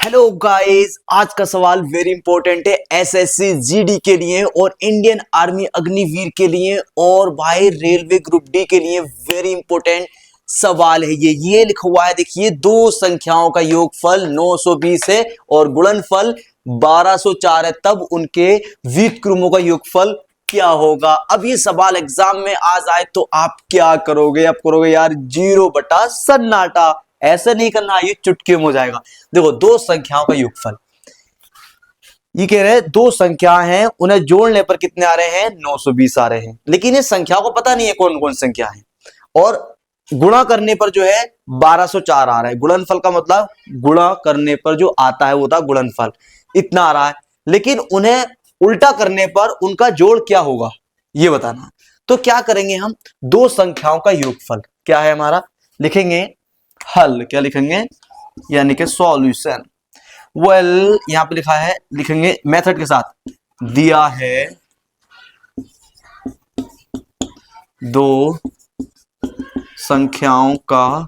Hello guys, आज का सवाल वेरी इंपॉर्टेंट है एसएससी जीडी के लिए और इंडियन आर्मी अग्निवीर के लिए और भाई रेलवे ग्रुप डी के लिए वेरी इंपॉर्टेंट सवाल है। ये लिखा हुआ है, देखिए दो संख्याओं का योगफल 920 है और गुणनफल 1204 है, तब उनके व्युत्क्रमों का योगफल क्या होगा। अब ये सवाल एग्जाम में आ जाए तो आप क्या करोगे? आप करोगे यार 0 बटा सन्नाटा। ऐसा नहीं करना, ये चुटकी में हो जाएगा। देखो, दो संख्याओं का योगफल, ये कह रहे हैं दो संख्या हैं, उन्हें जोड़ने पर कितने आ रहे हैं? 920 आ रहे हैं, लेकिन ये संख्याओं को पता नहीं है कौन कौन संख्या है। और गुणा करने पर जो है 1204 आ रहा है। गुणनफल का मतलब गुणा करने पर जो आता है वो था गुणनफल, इतना आ रहा है। लेकिन उन्हें उल्टा करने पर उनका जोड़ क्या होगा ये बताना। तो क्या करेंगे हम? दो संख्याओं का योगफल क्या है हमारा, लिखेंगे हल। क्या लिखेंगे? यानी कि सॉल्यूशन। वेल, यहां पे लिखा है, लिखेंगे मेथड के साथ। दिया है दो संख्याओं का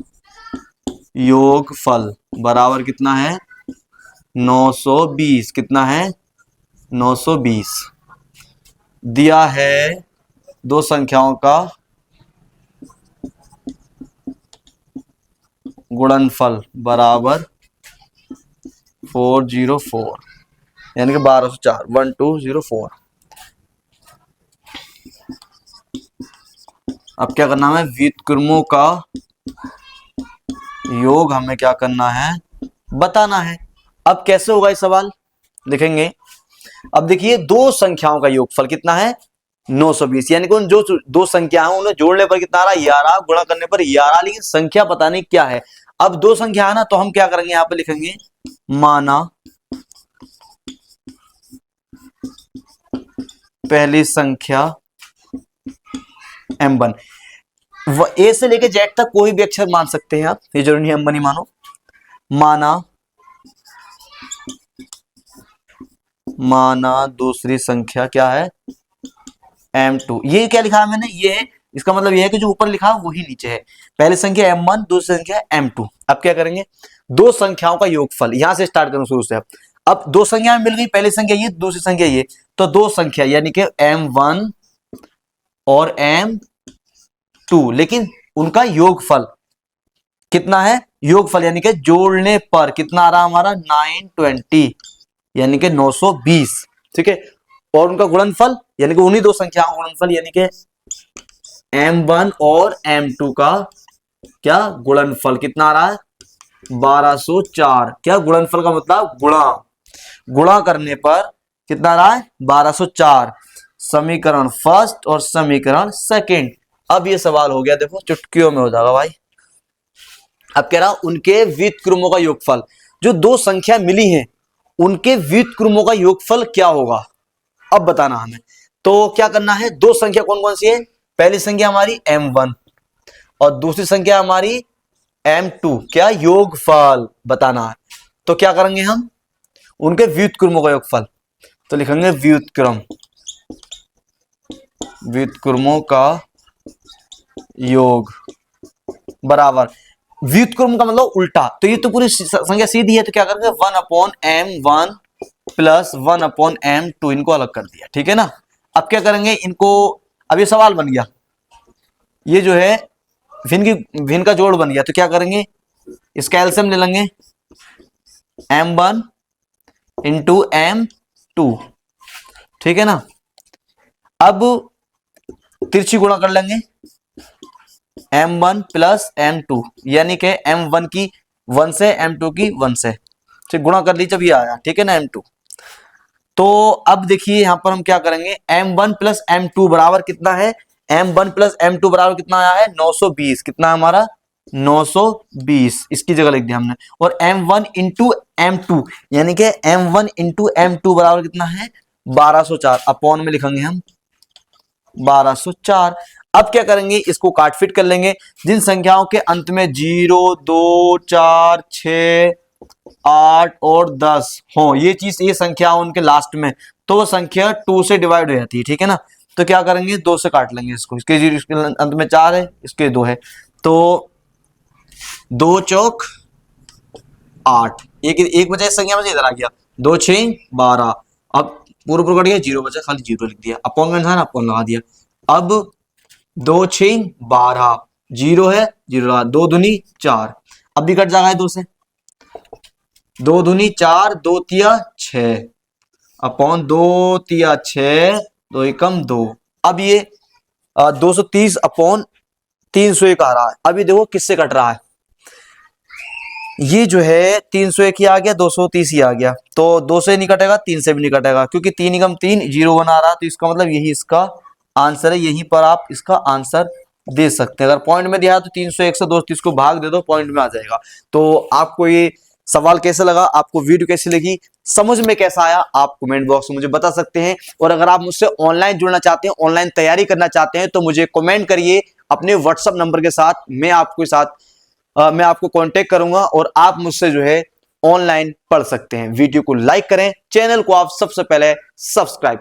योगफल बराबर कितना है? 920। कितना है? 920। दिया है दो संख्याओं का गुणनफल बराबर 404, यानी कि 1204, 1204। अब क्या करना है? व्युत्क्रमों का योग हमें क्या करना है? बताना है। अब कैसे होगा ये सवाल, लिखेंगे। अब देखिए, दो संख्याओं का योगफल कितना है? 920, यानी कि उन जो दो संख्या है उन्हें जोड़ने पर कितना आ रहा है? 11, गुणा करने पर 11, लेकिन संख्या पता नहीं क्या है। अब दो संख्या है ना, तो हम क्या करेंगे? यहां पे लिखेंगे माना पहली संख्या m1। ए से लेके जेड तक कोई भी अक्षर मान सकते हैं आप, ये जरूरी नहीं m1 ही मानो। माना दूसरी संख्या क्या है? m2। ये क्या लिखा है मैंने? ये है, इसका मतलब ये है कि जो ऊपर लिखा है वही नीचे है। पहली संख्या m1, दूसरी संख्या m2। अब क्या करेंगे? दो संख्याओं का योगफल, यहां से स्टार्ट करूं शुरू से। अब दो संख्या मिल गई, पहली संख्या ये, दूसरी संख्या ये, तो दो संख्या यानी कि m1 और m2, लेकिन उनका योगफल कितना है? योगफल यानी कि जोड़ने पर कितना आ रहा हमारा? 920, यानी कि 920। ठीक है। और उनका गुणनफल यानी कि उन्हीं दो संख्याओं का गुणनफल, यानी कि m1 और m2 का क्या गुणनफल कितना आ रहा है? 1204। क्या गुणनफल का मतलब? गुणा करने पर कितना आ रहा है? 1204। समीकरण फर्स्ट और समीकरण सेकंड। अब ये सवाल हो गया, देखो चुटकियों में हो जाएगा भाई। अब कह रहा उनके व्युत्क्रमों का योगफल, जो दो संख्या मिली हैं उनके व्युत्क्रमों का योगफल क्या होगा, अब बताना हमें। तो क्या करना है? दो संख्या कौन कौन सी है? पहली संख्या हमारी m1 और दूसरी संख्या हमारी m2। क्या योगफल बताना है। तो क्या करेंगे हम? उनके व्युत्क्रमों का योगफल, तो लिखेंगे व्युत्क्रमों का योग बराबर, व्युत्क्रम का मतलब उल्टा, तो ये तो पूरी संख्या सीधी है, तो क्या करेंगे? 1/m1 प्लस 1/m2, इनको अलग कर दिया। ठीक है ना। अब क्या करेंगे इनको? अब ये सवाल बन गया, ये जो है भिन्न का जोड़ बन गया, तो क्या करेंगे? इसका एलसीएम ले लेंगे, m1 इंटू m2। ठीक है ना। अब तिरछी गुणा कर लेंगे, m1 प्लस m2, यानी कि m1 की 1 से, m2 की 1 से। ठीक, गुणा कर लीजिए, जब ये आया। ठीक है ना, m2। तो अब देखिए यहां पर हम क्या करेंगे? m1 प्लस m2 बराबर कितना है? m1 प्लस m2 बराबर कितना आया है? 920। कितना हमारा? 920। इसकी जगह लिख दिया हमने। और m1 इंटू m2, यानी कि m1 इंटू m2 बराबर कितना है? 1204। अपॉन में लिखेंगे हम 1204। अब क्या करेंगे? इसको काट फिट कर लेंगे। जिन संख्याओं के अंत में 0, 2, 4, 6, 8 और 10 हो, ये संख्या उनके लास्ट में, तो वो संख्या 2 से डिवाइड हो जाती है। ठीक है ना। तो क्या करेंगे? 2 से काट लेंगे इसको। इसके 0, इसके अंत में 4 है, इसके 2 है, तो 2 चौक 8, एक बचा इस संख्या में से इधर आ गया, 2 6 12, अब पूरा पूरा कट गया, 0 बचा, खाली 0 लिख दिया, अपॉन का था ना, अपॉन लगा दिया। अब 2 6 12, 0 है, 0 लगा, 2 दूनी 4, अब भी कट जाएगा 2 से, 2 दूनी 4, 2 तिया 6, अपॉन 2 तिया 6, 2 एकम 2। अब ये 230 अपॉन 301 आ रहा है। अभी देखो किससे कट रहा है, ये जो है 301 ही आ गया, 230 ही आ गया, तो 2 से नहीं कटेगा, 3 से भी नहीं कटेगा, क्योंकि 3 एकम 3, 0 1 आ रहा है, तो इसका मतलब यही इसका आंसर है। यहीं पर आप इसका आंसर दे सकते हैं। अगर पॉइंट में दिया है तो 301 से 230 को भाग दे दो, पॉइंट में आ जाएगा। तो आपको ये सवाल कैसा लगा, आपको वीडियो कैसी लगी, समझ में कैसा आया, आप कमेंट बॉक्स में मुझे बता सकते हैं। और अगर आप मुझसे ऑनलाइन जुड़ना चाहते हैं, ऑनलाइन तैयारी करना चाहते हैं, तो मुझे कमेंट करिए अपने व्हाट्सएप नंबर के साथ, मैं आपको कांटेक्ट करूंगा और आप मुझसे जो है ऑनलाइन पढ़ सकते हैं। वीडियो को लाइक करें, चैनल को आप सबसे पहले सब्सक्राइब